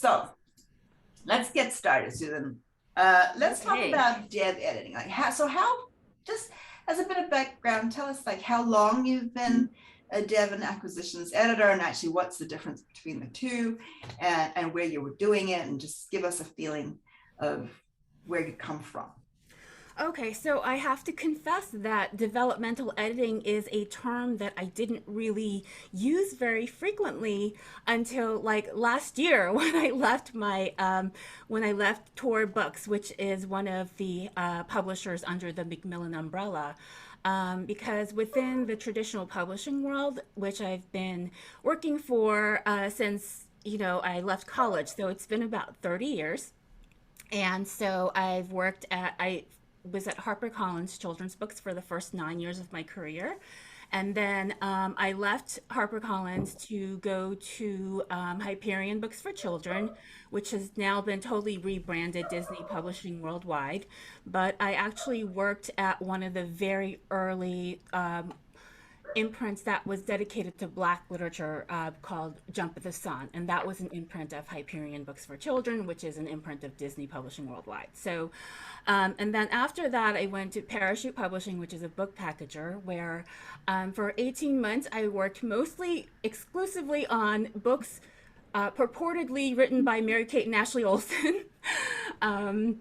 So let's get started, Susan. Let's talk Okay. about dev editing. Just as a bit of background, tell us like how long you've been a dev and acquisitions editor, and actually what's the difference between the two, and where you were doing it, and just give us a feeling of where you come from. Okay, so I have to confess that developmental editing is a term that I didn't really use very frequently until like last year when I left Tor Books, which is one of the publishers under the Macmillan umbrella. Because within the traditional publishing world, which I've been working for since I left college, so it's been about 30 years. And so I was at HarperCollins Children's Books for the first 9 years of my career. And then I left HarperCollins to go to Hyperion Books for Children, which has now been totally rebranded Disney Publishing Worldwide. But I actually worked at one of the very early imprints that was dedicated to Black literature called Jump of the Sun. And that was an imprint of Hyperion Books for Children, which is an imprint of Disney Publishing Worldwide. So, and then after that, I went to Parachute Publishing, which is a book packager, where for 18 months I worked mostly exclusively on books purportedly written by Mary Kate and Ashley Olsen. um,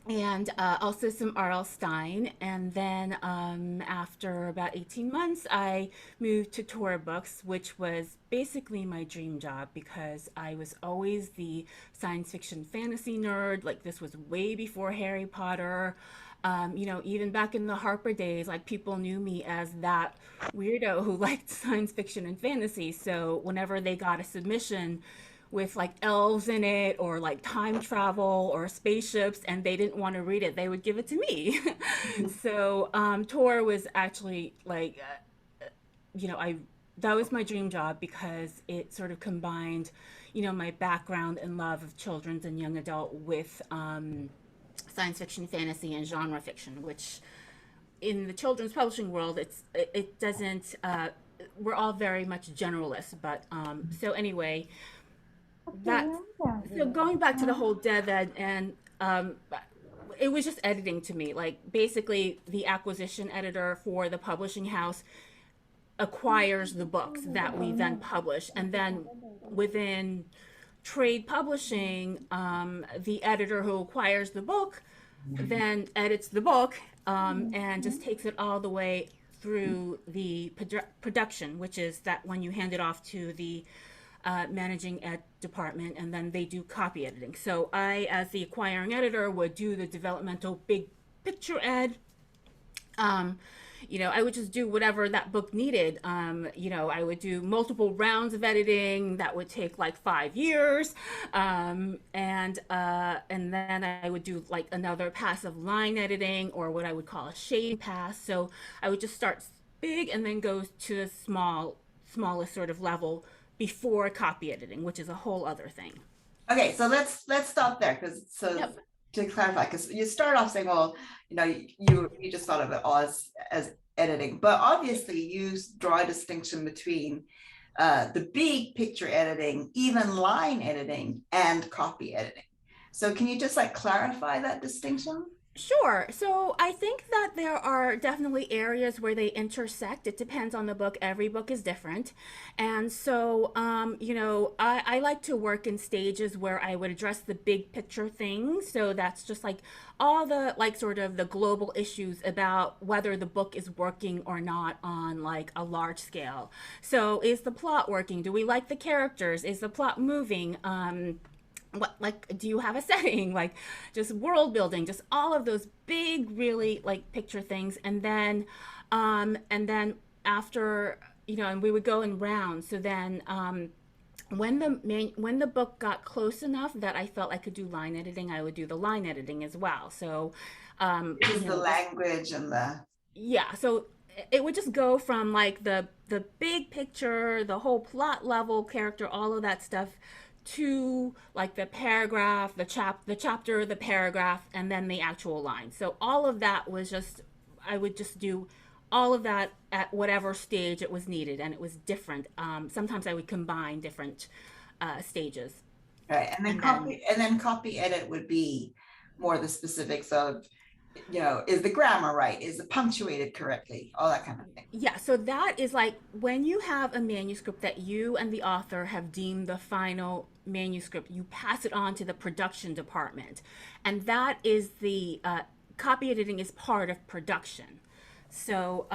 and also some R.L. Stein. And then after about 18 months, I moved to Tor Books, which was basically my dream job because I was always the science fiction fantasy nerd. Like, this was way before Harry Potter. Even back in the Harper days, like people knew me as that weirdo who liked science fiction and fantasy. So whenever they got a submission with like elves in it or like time travel or spaceships and they didn't want to read it, they would give it to me. So Tor was actually like, I that was my dream job because it sort of combined, my background and love of children's and young adult with science fiction, fantasy, and genre fiction, which in the children's publishing world, it doesn't. We're all very much generalists, but so anyway, that's so going back to the whole dev ed and it was just editing to me. Like basically, the acquisition editor for the publishing house acquires the books that we then publish, and then within trade publishing, the editor who acquires the book then edits the book and just takes it all the way through the production, which is that when you hand it off to the managing ed department, and then they do copy editing. So I, as the acquiring editor, would do the developmental big picture ed. Um, I would just do whatever that book needed. I would do multiple rounds of editing that would take like 5 years, and then I would do like another pass of line editing or what I would call a shade pass. So I would just start big and then go to the smallest sort of level before copy editing, which is a whole other thing. Okay, so let's stop there because so Yep. to clarify, because you start off saying, well, you just thought of it all as editing, but obviously you draw a distinction between the big picture editing, even line editing, and copy editing. So can you just like clarify that distinction? Sure. So I think that there are definitely areas where they intersect. It depends on the book. Every book is different. And so, I like to work in stages where I would address the big picture things. So that's just like all the, like, sort of the global issues about whether the book is working or not on like a large scale. So is the plot working? Do we like the characters? Is the plot moving? What, like, do you have a setting, like just world building, just all of those big really like picture things. And then after, and we would go in rounds. So then when the book got close enough that I felt I could do line editing, I would do the line editing as well. So Which is the just language and the yeah, so it would just go from like the big picture, the whole plot level, character, all of that stuff, to like the paragraph, the chapter, the paragraph, and then the actual line. So all of that was just, I would just do all of that at whatever stage it was needed, and it was different. Sometimes I would combine different stages. Right. And then And then copy edit would be more the specifics of, is the grammar right? Is it punctuated correctly? All that kind of thing. yeah, so that is like when you have a manuscript that you and the author have deemed the final manuscript, you pass it on to the production department. And that is the copy editing is part of production. So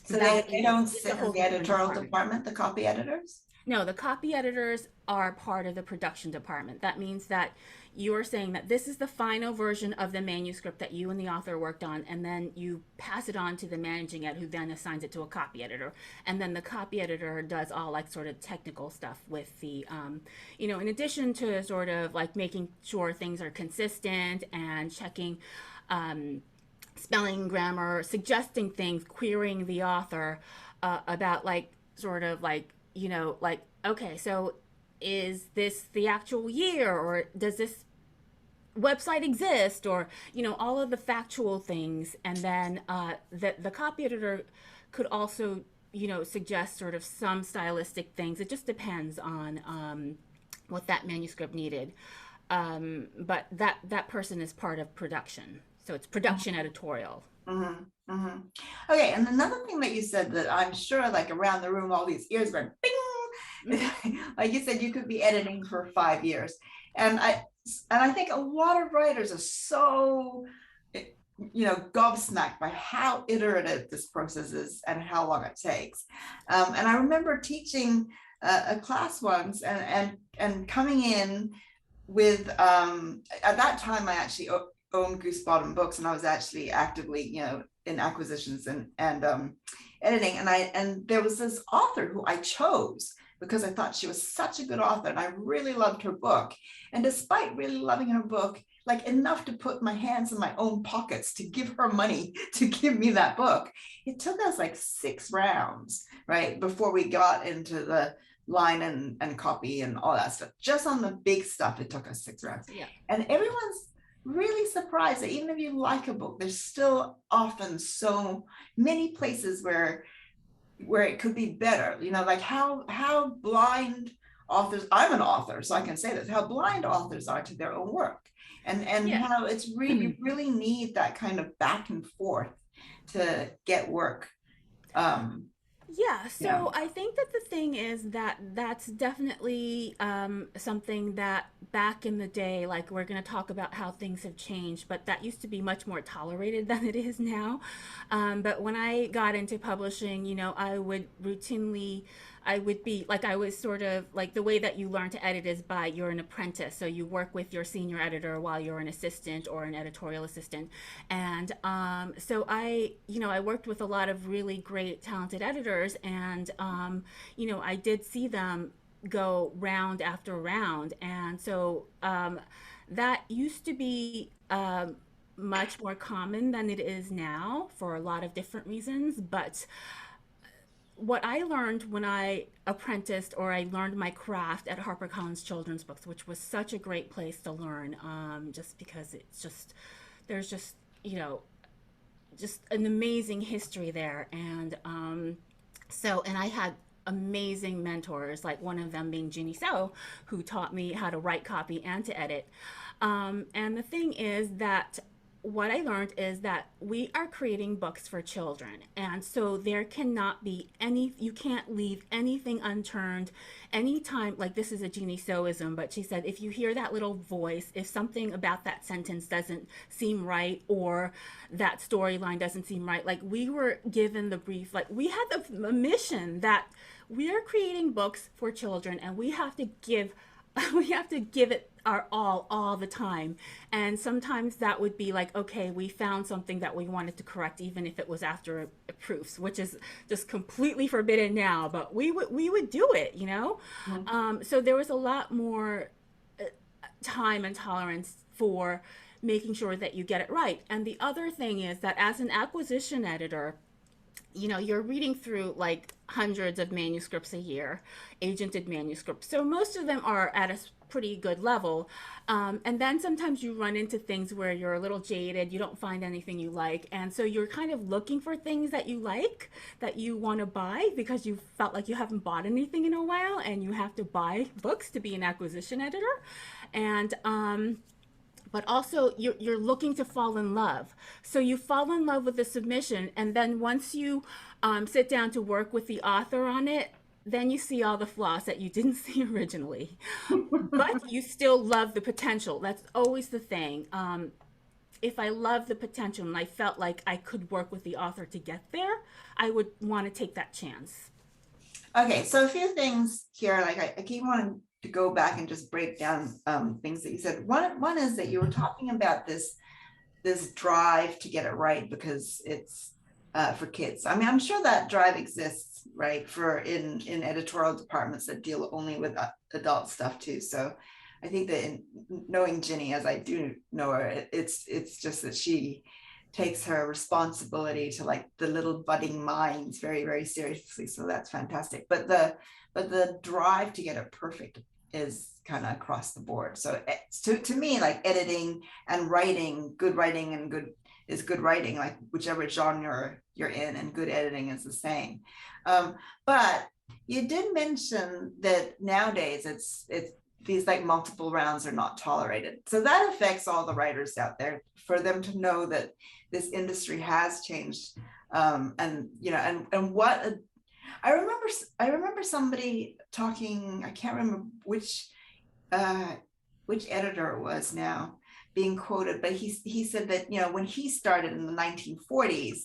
So that they is don't it's a sit in whole the different editorial department. department, the copy editors? No, the copy editors are part of the production department. That means that you're saying that this is the final version of the manuscript that you and the author worked on, and then you pass it on to the managing editor, who then assigns it to a copy editor. And then the copy editor does all like sort of technical stuff with the, in addition to sort of like making sure things are consistent and checking spelling, grammar, suggesting things, querying the author about like sort of like like okay, so is this the actual year, or does this website exist, or all of the factual things. And then the copy editor could also suggest sort of some stylistic things. It just depends on what that manuscript needed. But that person is part of production, so it's production editorial. Mm-hmm, mm-hmm. Okay, and another thing that you said that I'm sure, like around the room, all these ears went bing. Mm-hmm. Like you said, you could be editing for 5 years, and I think a lot of writers are so, gobsmacked by how iterative this process is and how long it takes. And I remember teaching a class once, and coming in with at that time I actually owned Goose Bottom Books, and I was actually actively, in acquisitions and editing. And there was this author who I chose because I thought she was such a good author, and I really loved her book. And despite really loving her book, like enough to put my hands in my own pockets to give her money to give me that book, it took us like 6 rounds, right, before we got into the line and copy and all that stuff. Just on the big stuff, it took us 6 rounds. Yeah. And everyone's really surprised that even if you like a book, there's still often so many places where it could be better. Like how blind authors, I'm an author, so I can say this, how blind authors are to their own work. And Yeah. how it's really, you really need that kind of back and forth to get work. Yeah, Yeah. so I think that the thing is that that's definitely something that back in the day, like we're going to talk about how things have changed, but that used to be much more tolerated than it is now. But when I got into publishing, I would routinely, I would be like, I was sort of like the way that you learn to edit is by you're an apprentice. So you work with your senior editor while you're an assistant or an editorial assistant. And so I worked with a lot of really great, talented editors. And, I did see them go round after round. And so that used to be much more common than it is now for a lot of different reasons. But what I learned when I apprenticed or I learned my craft at HarperCollins Children's Books, which was such a great place to learn, just because there's just an amazing history there. And and I had amazing mentors, like one of them being Jeannie So, who taught me how to write copy and to edit. And the thing is that what I learned is that we are creating books for children. And so there cannot be you can't leave anything unturned. Anytime, like this is a Jeannie Soism, but she said, if you hear that little voice, if something about that sentence doesn't seem right, or that storyline doesn't seem right, like we were given the brief, like we had a mission that we are creating books for children, and we have to give we have to give it our all the time. And sometimes that would be like, okay, we found something that we wanted to correct, even if it was after proofs, which is just completely forbidden now, but we would do it. Mm-hmm. So there was a lot more time and tolerance for making sure that you get it right. And the other thing is that as an acquisition editor, you're reading through like hundreds of manuscripts a year, agented manuscripts. So most of them are at a pretty good level. And then sometimes you run into things where you're a little jaded, you don't find anything you like. And so you're kind of looking for things that you like, that you want to buy because you felt like you haven't bought anything in a while and you have to buy books to be an acquisition editor. And, but also you're looking to fall in love. So you fall in love with the submission, and then once you sit down to work with the author on it, then you see all the flaws that you didn't see originally. But you still love the potential. That's always the thing. If I love the potential and I felt like I could work with the author to get there, I would want to take that chance. Okay, so a few things here, like I keep wanting to go back and just break down things that you said. One is that you were talking about this drive to get it right because it's for kids. I mean, I'm sure that drive exists, right, for in editorial departments that deal only with adult stuff too. So I think that in knowing Ginny as I do know her, it's just that she takes her responsibility to like the little budding minds very, very seriously. So that's fantastic. But the drive to get it perfect is kind of across the board. So to me, like editing and writing and good is good writing, like whichever genre you're in, and good editing is the same. But you did mention that nowadays it's these like multiple rounds are not tolerated. So that affects all the writers out there for them to know that this industry has changed. And and what I remember I remember somebody talking, I can't remember uh, which editor it was now being quoted, but he said that when he started in the 1940s,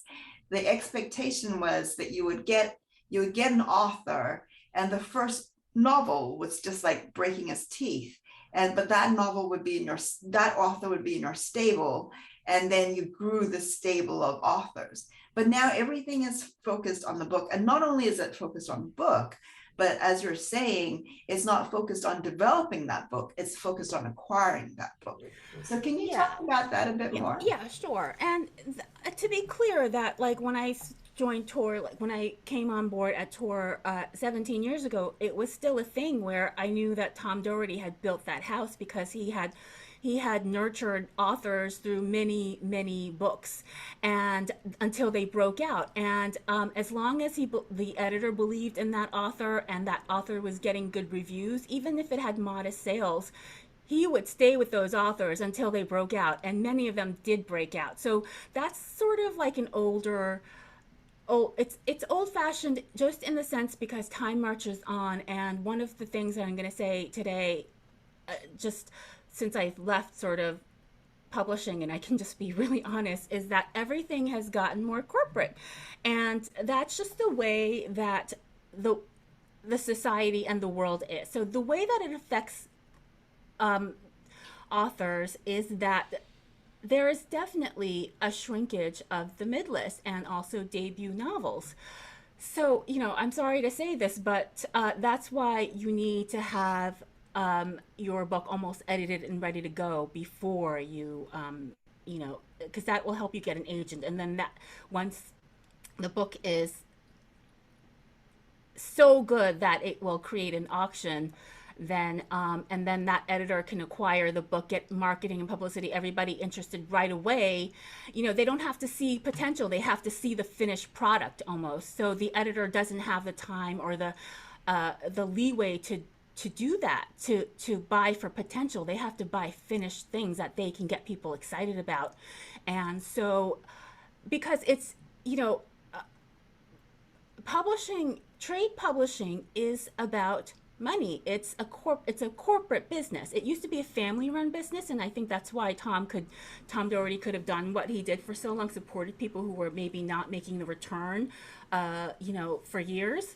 the expectation was that you would get an author, and the first novel was just like breaking his teeth, but that novel would be in your that author would be in your stable, and then you grew the stable of authors. But now everything is focused on the book, and not only is it focused on the book, but as you're saying, it's not focused on developing that book, it's focused on acquiring that book. So can you Yeah. talk about that a bit Yeah, more? yeah, sure. And to be clear, that like when I joined Tor, like when I came on board at Tor 17 years ago, it was still a thing where I knew that Tom Doherty had built that house because he had nurtured authors through many many books, and until they broke out. And as long as the editor believed in that author and that author was getting good reviews, even if it had modest sales, he would stay with those authors until they broke out, and many of them did break out. So that's sort of like an older, oh, it's old fashioned just in the sense because time marches on. And one of the things that I'm going to say today, just since I've left sort of publishing, and I can just be really honest, is that everything has gotten more corporate, and that's just the way that the the society and the world is. So the way that it affects um, authors is that there is definitely a shrinkage of the midlist and also debut novels. So, I'm sorry to say this, but that's why you need to have your book almost edited and ready to go before because that will help you get an agent. And then that once the book is so good that it will create an auction, then and then that editor can acquire the book, get marketing and publicity, everybody interested right away. They don't have to see potential, they have to see the finished product almost. So the editor doesn't have the time or the leeway to do that, to buy for potential. They have to buy finished things that they can get people excited about. And so because it's you know trade publishing is about money. It's a corporate business. It used to be a family run business, and I think that's why Tom Doherty could have done what he did for so long, supported people who were maybe not making the return for years.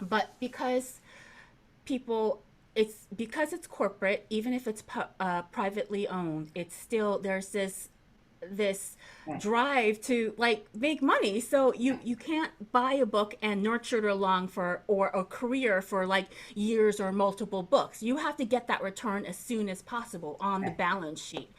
But people because it's corporate, even if it's privately owned, it's still there's this Right. drive to like make money. So you can't buy a book and nurture it along for or a career for like years or multiple books. You have to get that return as soon as possible on the Right. balance sheet.